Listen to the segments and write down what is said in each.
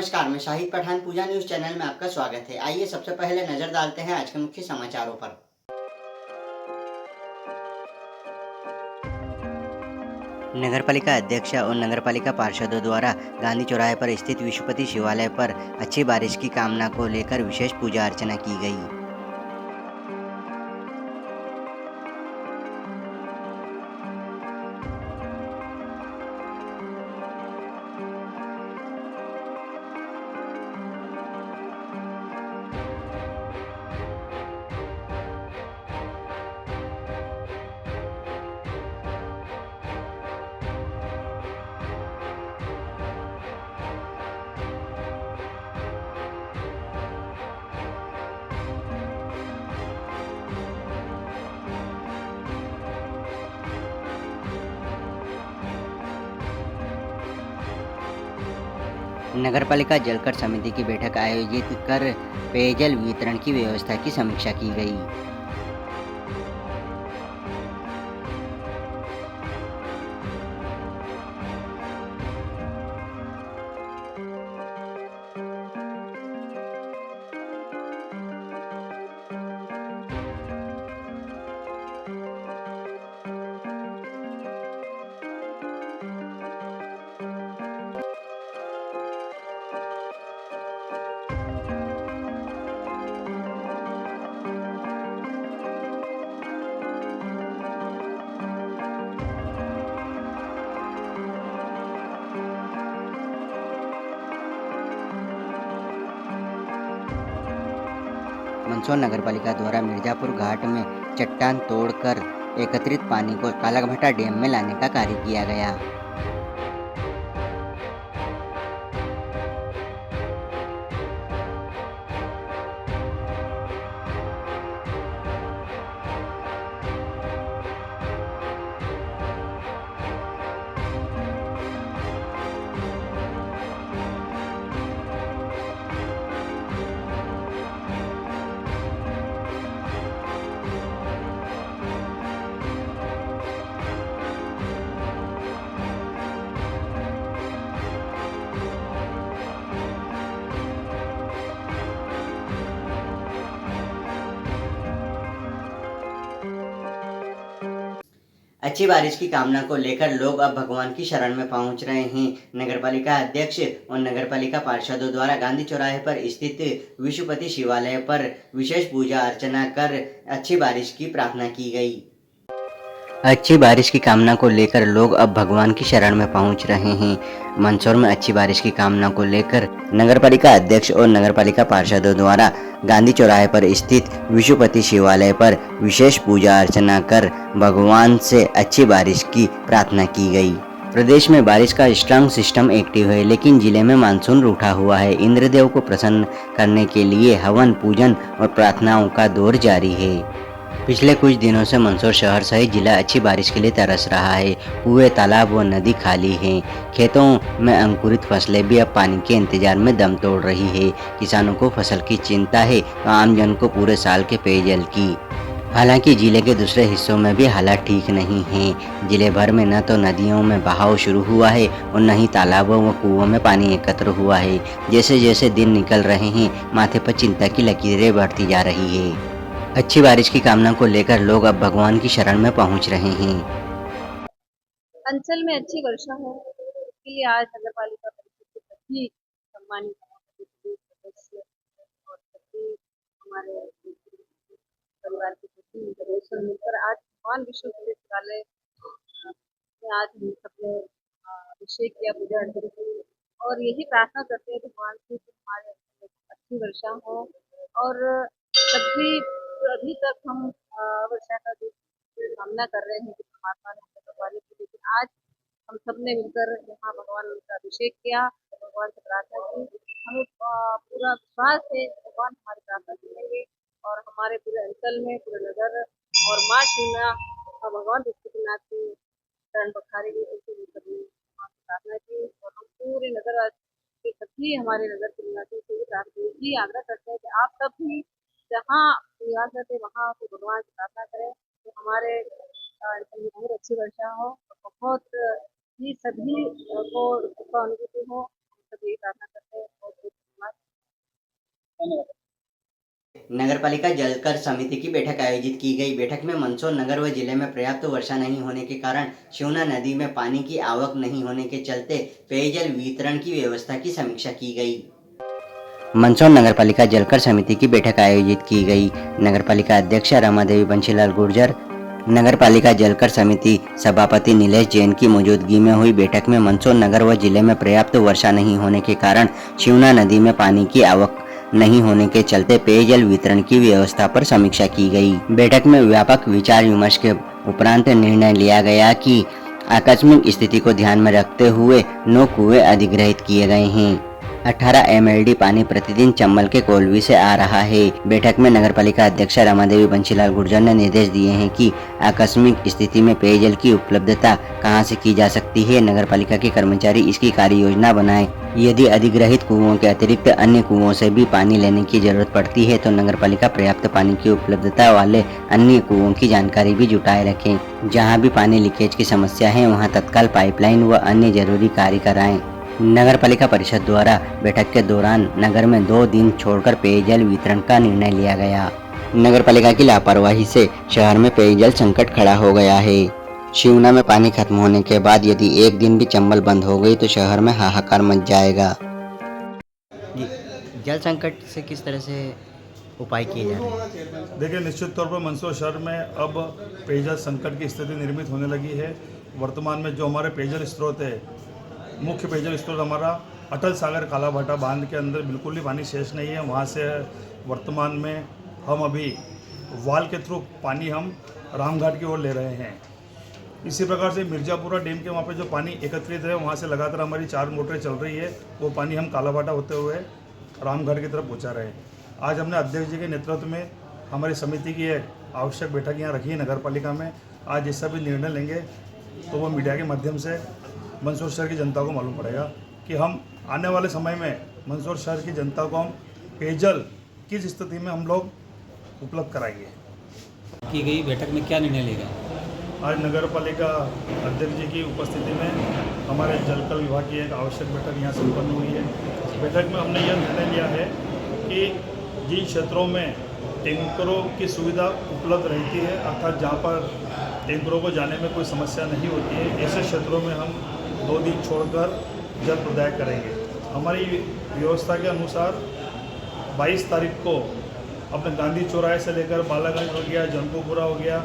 नमस्कार, मैं शाहिद पठान पूजा news channel में आपका स्वागत है। आइए सबसे पहले नजर डालते हैं आज के मुख्य समाचारों पर। नगरपालिका अध्यक्ष और नगरपालिका पार्षदों द्वारा गांधी चौराहे पर स्थित विश्वपति शिवालय पर अच्छी बारिश की कामना को लेकर विशेष पूजा अर्चना की गई। नगरपालिका जलकर समिति की बैठक आयोजित कर पेयजल वितरण की व्यवस्था की समीक्षा की गई। मंदसौर नगरपालिका द्वारा मिर्जापुर घाट में चट्टान तोड़कर एकत्रित पानी को कालाभट्टा डैम में लाने का कार्य किया गया। अच्छी बारिश की कामना को लेकर लोग अब भगवान की शरण में पहुंच रहे हैं। नगरपालिका अध्यक्ष और नगरपालिका पार्षदों द्वारा गांधी चौराहे पर स्थित विश्वपति शिवालय पर विशेष पूजा अर्चना कर अच्छी बारिश की प्रार्थना की गई। अच्छी बारिश की कामना को लेकर लोग अब भगवान की शरण में पहुंच रहे हैं। मंदसौर में अच्छी बारिश की कामना को लेकर नगरपालिका अध्यक्ष और नगरपालिका पार्षदों द्वारा गांधी चौराहे पर स्थित विश्वपति शिवालय पर विशेष पूजा अर्चना कर भगवान से अच्छी बारिश की प्रार्थना की गई। प्रदेश में बारिश का स्ट्रांग सिस्टम एक्टिव है, लेकिन जिले में मानसून रूठा हुआ है। इंद्रदेव को प्रसन्न करने के लिए हवन, पूजन और प्रार्थनाओं का दौर जारी है। पिछले कुछ दिनों से मंदसौर शहर सहित जिला अच्छी बारिश के लिए तरस रहा है। कुएं, तालाब व नदी खाली हैं। खेतों में अंकुरित फसलें भी अब पानी के इंतजार में दम तोड़ रही है। किसानों को फसल की चिंता है तो आमजन को पूरे साल के पेयजल की। हालांकि जिले के दूसरे हिस्सों में भी हालात ठीक नहीं हैं। जिले भर में न तो नदियों में बहाव शुरू हुआ है और न ही तालाबों व कुओं में पानी एकत्र हुआ है। जैसे जैसे दिन निकल रहे हैं, माथे पर चिंता की लकीरें बढ़ती जा रही है। अच्छी बारिश की कामना को लेकर लोग अब भगवान की शरण में पहुंच रहे हैं। अंचल में अच्छी वर्षा हो, इसके लिए आज नगरपालिका परिषद के सभी सम्मानित सदस्य और सभी हमारे परिवार के सभी सदस्य मिलकर आज भगवान विश्व विद्यालय में आज हम सबने अभिषेक किया, पूजा अर्चना की और यही प्रार्थना करते हैं भगवान से कि हमारे अच्छी वर्षा हो और सभी अभी तक हम वर्षा का जो सामना कर रहे हैं कि परमात्मा ने हमें बचाने की, लेकिन आज हम सब ने मिलकर यहाँ भगवान का अभिषेक किया, भगवान से प्रार्थना की। हमें पूरा विश्वास है भगवान हमारी प्रार्थना सुनेंगे और हमारे पूरे अंचल में, पूरे नगर और माँ शिवना और भगवान पशुपतिनाथ की शरण पखारेंगे। ऐसे सभी भगवान से प्रार्थना की और हम पूरे नगर के सभी हमारे नगर के निवासियों से यही आग्रह करते हैं कि आप सब भी जहाँ निवास करते हैं वहाँ से भगवान से प्रार्थना करें तो हमारे बहुत अच्छी वर्षा हो, बहुत ही सभी को सुख का अनुभूति हो। सब यही प्रार्थना करते हैं और धन्यवाद। नगर पालिका जलकर समिति की बैठक आयोजित की गई। बैठक में मंदसौर नगर व जिले में पर्याप्त वर्षा नहीं होने के कारण शिवना नदी में पानी की आवक नहीं होने के चलते पेयजल वितरण की व्यवस्था की समीक्षा की गई। मंदसौर नगर पालिका जलकर समिति की बैठक आयोजित की गई। नगर पालिका अध्यक्ष रमादेवी बंशीलाल गुर्जर, नगर पालिका जलकर समिति सभापति नीलेश जैन की मौजूदगी में हुई बैठक में मंदसौर नगर व जिले में पर्याप्त वर्षा नहीं होने के कारण शिवना नदी में पानी की आवक नहीं होने के चलते पेयजल वितरण की व्यवस्था पर समीक्षा की गई। बैठक में व्यापक विचार विमर्श के उपरांत निर्णय लिया गया कि आकस्मिक स्थिति को ध्यान में रखते हुए 9 कुएं अधिग्रहित किए गए हैं। 18 MLD पानी प्रतिदिन चंबल के कोलवी से आ रहा है। बैठक में नगरपालिका अध्यक्ष रमादेवी बंशीलाल गुर्जर ने निर्देश दिए हैं कि आकस्मिक स्थिति में पेयजल की उपलब्धता कहां से की जा सकती है। नगरपालिका के कर्मचारी इसकी कार्य योजना बनाएं। यदि अधिग्रहित कुओं के अतिरिक्त अन्य कुओं से भी पानी लेने की जरूरत पड़ती है तो नगरपालिका पर्याप्त पानी की उपलब्धता वाले अन्य कुओं की जानकारी भी जुटाए रखें। जहाँ भी पानी लीकेज की समस्या है वहाँ तत्काल पाइपलाइन व अन्य जरूरी कार्य कराएं। नगर पालिका परिषद द्वारा बैठक के दौरान नगर में 2 दिन छोड़कर पेयजल वितरण का निर्णय लिया गया। नगर पालिका की लापरवाही से शहर में पेयजल संकट खड़ा हो गया है। शिवना में पानी खत्म होने के बाद यदि एक दिन भी चंबल बंद हो गई तो शहर में हाहाकार मच जाएगा। जल संकट से किस तरह से उपाय किए जा रहे हैं? देखिए, निश्चित तौर पर मंदसौर शहर में अब पेयजल संकट की स्थिति निर्मित होने लगी है। वर्तमान में जो हमारे पेयजल स्रोत है, मुख्य पेयजल स्रोत हमारा अटल सागर कालाभाटा बांध के अंदर बिल्कुल ही पानी शेष नहीं है। वहाँ से वर्तमान में हम अभी वाल के थ्रू पानी हम रामघाट की ओर ले रहे हैं। इसी प्रकार से मिर्ज़ापुरा डैम के वहाँ पे जो पानी एकत्रित है वहाँ से लगातार हमारी 4 मोटरें चल रही है। वो पानी हम कालाभाटा होते हुए रामघाट की तरफ पहुँचा रहे हैं। आज हमने अध्यक्ष जी के नेतृत्व में हमारी समिति की एक आवश्यक बैठक यहाँ रखी है नगर पालिका में। आज जैसा भी निर्णय लेंगे तो वो मीडिया के माध्यम से मंदसौर शहर की जनता को मालूम पड़ेगा कि हम आने वाले समय में मंदसौर शहर की जनता को हम पेयजल किस स्थिति में हम लोग उपलब्ध कराएंगे। की गई बैठक में क्या निर्णय लिया गया? आज नगर पालिका अध्यक्ष जी की उपस्थिति में हमारे जलकल विभाग की एक आवश्यक बैठक यहाँ संपन्न हुई है। बैठक में हमने यह निर्णय लिया है कि जिन क्षेत्रों में टैंकरों की सुविधा उपलब्ध रहती है, अर्थात जहाँ पर टैंकरों को जाने में कोई समस्या नहीं होती है, ऐसे क्षेत्रों में हम 2 दिन छोड़कर जल प्रदाय करेंगे। हमारी व्यवस्था के अनुसार 22 तारीख को अपने गांधी चौराहे से लेकर बालागंज हो गया, जंतुपुरा हो गया,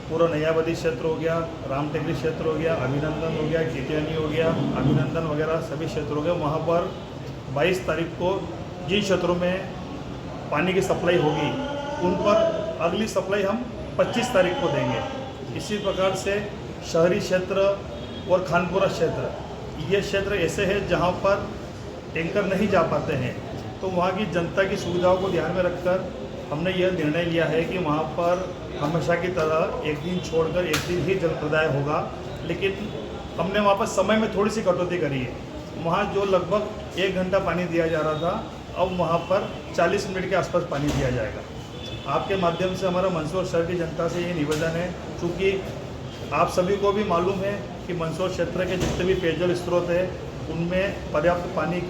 पूरा नयाबदी क्षेत्र हो गया, राम टेकरी क्षेत्र हो गया, अभिनंदन हो गया, केटियानी हो गया, अभिनंदन वगैरह सभी क्षेत्र हो गए। वहाँ पर 22 तारीख को जिन क्षेत्रों में पानी की सप्लाई होगी उन पर अगली सप्लाई हम 25 तारीख को देंगे। इसी प्रकार से शहरी क्षेत्र और खानपुरा क्षेत्र, ये क्षेत्र ऐसे हैं जहाँ पर टैंकर नहीं जा पाते हैं, तो वहाँ की जनता की सुविधाओं को ध्यान में रखकर हमने यह निर्णय लिया है कि वहाँ पर हमेशा की तरह एक दिन छोड़कर एक दिन ही जल प्रदाय होगा। लेकिन हमने वहाँ पर समय में थोड़ी सी कटौती करी है। वहाँ जो लगभग 1 घंटा पानी दिया जा रहा था, अब वहाँ पर 40 मिनट के आसपास पानी दिया जाएगा। आपके माध्यम से हमारा मंदसौर शहर की जनता से ये निवेदन है, चूँकि आप सभी को भी मालूम है कि मंदसौर क्षेत्र के जितने भी पेयजल स्रोत है उनमें पर्याप्त पानी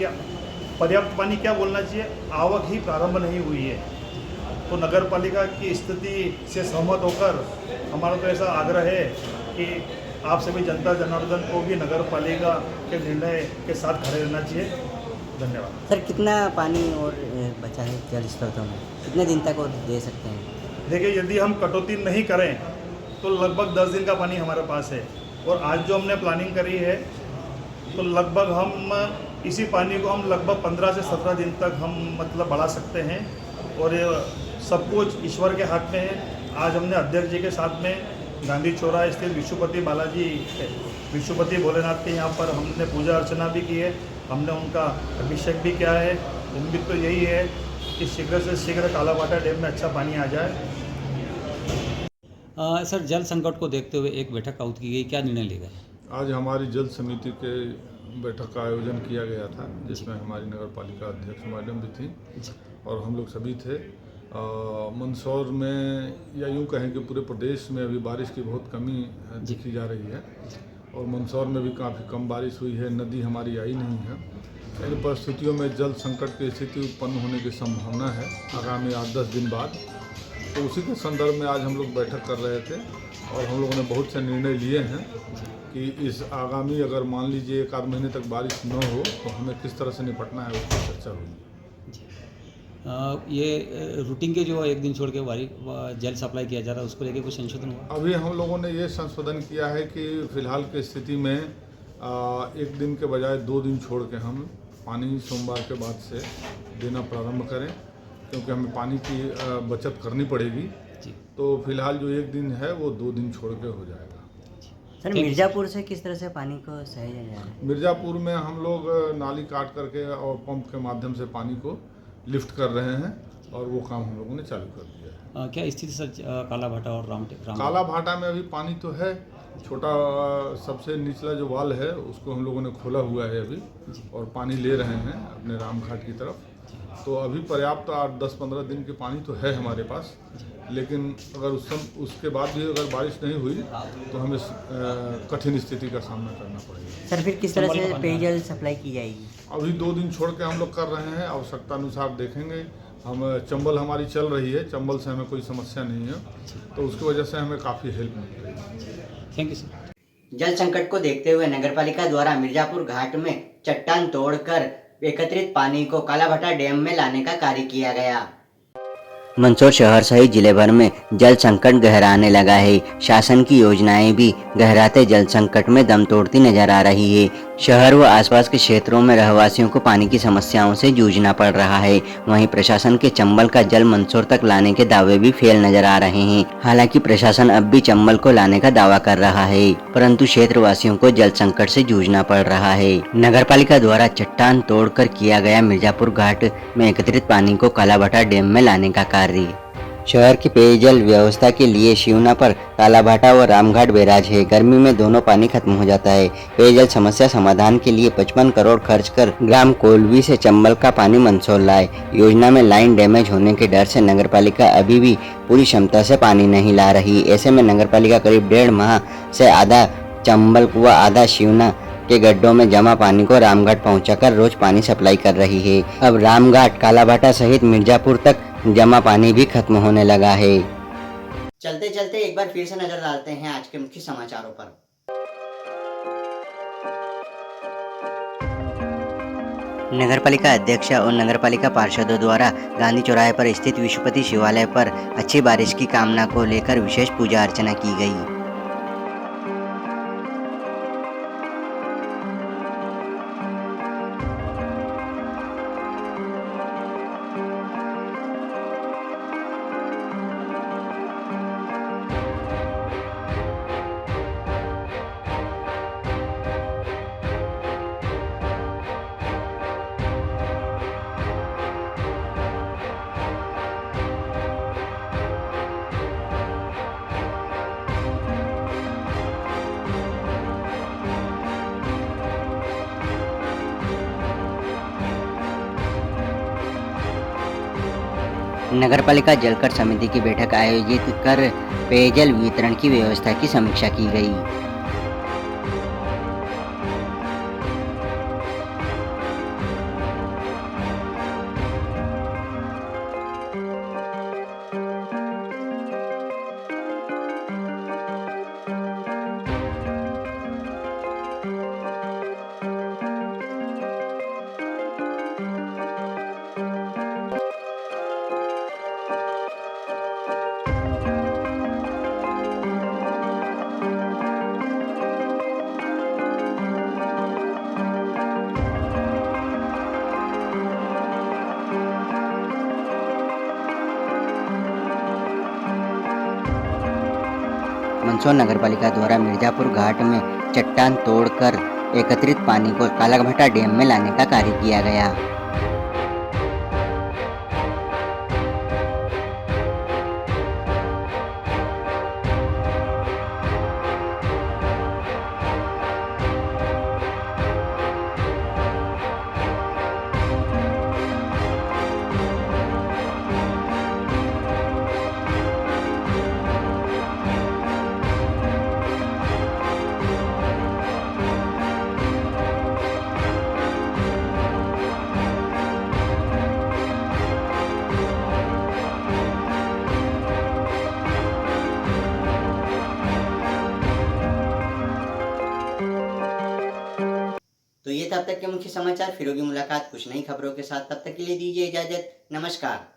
क्या बोलना चाहिए, आवक ही प्रारंभ नहीं हुई है। तो नगर पालिका की स्थिति से सहमत होकर हमारा तो ऐसा आग्रह है कि आप सभी जनता जनार्दन को भी नगर पालिका के निर्णय के साथ खड़े रहना चाहिए। धन्यवाद। सर, कितना पानी और बचा है जल स्रोतों में? कितने दिन तक और दे सकते हैं? देखिए, यदि हम कटौती नहीं करें तो लगभग 10 दिन का पानी हमारे पास है, और आज जो हमने प्लानिंग करी है तो लगभग हम इसी पानी को हम लगभग 15 से 17 दिन तक हम मतलब बढ़ा सकते हैं, और ये सब कुछ ईश्वर के हाथ में है। आज हमने अध्यक्ष जी के साथ में गांधी चौराहे स्थित विश्वपति भोलेनाथ के यहाँ पर हमने पूजा अर्चना भी की है, हमने उनका अभिषेक भी किया है। उम्मीद तो यही है कि शीघ्र से शीघ्र कालाभाटा डैम में अच्छा पानी आ जाए। सर, जल संकट को देखते हुए एक बैठक आउट की गई, क्या निर्णय लिया गया? आज हमारी जल समिति के बैठक का आयोजन किया गया था, जिसमें हमारी नगर पालिका अध्यक्ष मैडम भी थी और हम लोग सभी थे। मंदसौर में या यूँ कहें कि पूरे प्रदेश में अभी बारिश की बहुत कमी देखी जा रही है, और मंदसौर में भी काफ़ी कम बारिश हुई है, नदी हमारी आई नहीं है। इन परिस्थितियों में जल संकट की स्थिति उत्पन्न होने की संभावना है आगामी 8-10 दिन बाद। तो उसी के संदर्भ में आज हम लोग बैठक कर रहे थे और हम लोगों ने बहुत से निर्णय लिए हैं कि इस आगामी अगर मान लीजिए 1-8 महीने तक बारिश न हो तो हमें किस तरह से निपटना है उस पर चर्चा हुई। ये रूटीन के जो एक दिन छोड़ के जल सप्लाई किया जा रहा है उसको लेके कुछ संशोधन हुआ? अभी हम लोगों ने ये संशोधन किया है कि फिलहाल की स्थिति में एक दिन के बजाय 2 दिन छोड़ के हम पानी सोमवार के बाद से देना प्रारंभ करें, क्योंकि हमें पानी की बचत करनी पड़ेगी। तो फिलहाल जो एक दिन है वो 2 दिन छोड़ के हो जाएगा। सर, मिर्ज़ापुर से किस तरह से पानी को सहेजा जा रहा है? मिर्ज़ापुर में हम लोग नाली काट करके और पंप के माध्यम से पानी को लिफ्ट कर रहे हैं और वो काम हम लोगों ने चालू कर दिया है। क्या स्थिति सर काला भाटा और राम काला भाटा में अभी पानी तो है, छोटा सबसे निचला जो वाल है उसको हम लोगों ने खोला हुआ है अभी और पानी ले रहे हैं अपने रामघाट की तरफ। तो अभी पर्याप्त 8-10-15 दिन के पानी तो है हमारे पास, लेकिन अगर उसके बाद भी अगर बारिश नहीं हुई तो हमें कठिन स्थिति का सामना करना पड़ेगा। सर, फिर किस तरह से पेयजल सप्लाई की जाएगी? अभी 2 दिन छोड़ के हम लोग कर रहे हैं, आवश्यकता अनुसार देखेंगे। हम चंबल हमारी चल रही है, चंबल से हमें कोई समस्या नहीं है, तो उसकी वजह से हमें काफ़ी हेल्प मिल रही है। Thank you sir. जल संकट को देखते हुए नगरपालिका द्वारा मिर्जापुर घाट में चट्टान तोड़कर एकत्रित पानी को कालाभट्टा डैम में लाने का कार्य किया गया। मंदसौर शहर सहित जिले भर में जल संकट गहराने लगा है। शासन की योजनाएं भी गहराते जल संकट में दम तोड़ती नजर आ रही है। शहर व आसपास के क्षेत्रों में रहवासियों को पानी की समस्याओं से जूझना पड़ रहा है। वहीं प्रशासन के चंबल का जल मंदसौर तक लाने के दावे भी फेल नजर आ रहे हैं। हालांकि प्रशासन अब भी चंबल को लाने का दावा कर रहा है, परंतु क्षेत्रवासियों को जल संकट से जूझना पड़ रहा है। नगरपालिका द्वारा चट्टान तोड़कर किया गया मिर्जापुर घाट में एकत्रित पानी को कालाभट्टा डैम में लाने का कार्य। शहर की पेयजल व्यवस्था के लिए शिवना पर कालाभाटा व रामघाट बैराज है। गर्मी में दोनों पानी खत्म हो जाता है। पेयजल समस्या समाधान के लिए 55 करोड़ खर्च कर ग्राम कोलवी से चंबल का पानी मंदसौर लाए। योजना में लाइन डैमेज होने के डर से नगरपालिका अभी भी पूरी क्षमता से पानी नहीं ला रही। ऐसे में नगरपालिका करीब 1.5 माह से आधा चंबल व आधा शिवना के गड्ढों में जमा पानी को रामघाट पहुंचाकर रोज पानी सप्लाई कर रही है। अब रामघाट, कालाभाटा सहित मिर्जापुर तक जमा पानी भी खत्म होने लगा है। चलते चलते एक बार फिर से नजर डालते हैं आज के मुख्य समाचारों पर। नगरपालिका अध्यक्ष और नगरपालिका पार्षदों द्वारा गांधी चौराहे पर स्थित विश्वपति शिवालय पर अच्छी बारिश की कामना को लेकर विशेष पूजा अर्चना की गई। नगरपालिका जलकर समिति की बैठक आयोजित कर पेयजल वितरण की व्यवस्था की समीक्षा की गई। मंदसौर नगरपालिका द्वारा मिर्जापुर घाट में चट्टान तोड़कर एकत्रित पानी को कालाभट्टा डैम में लाने का कार्य किया गया। ये तब तक के मुख्य समाचार। फिर होगी मुलाकात कुछ नई खबरों के साथ, तब तक के लिए दीजिए इजाजत। नमस्कार।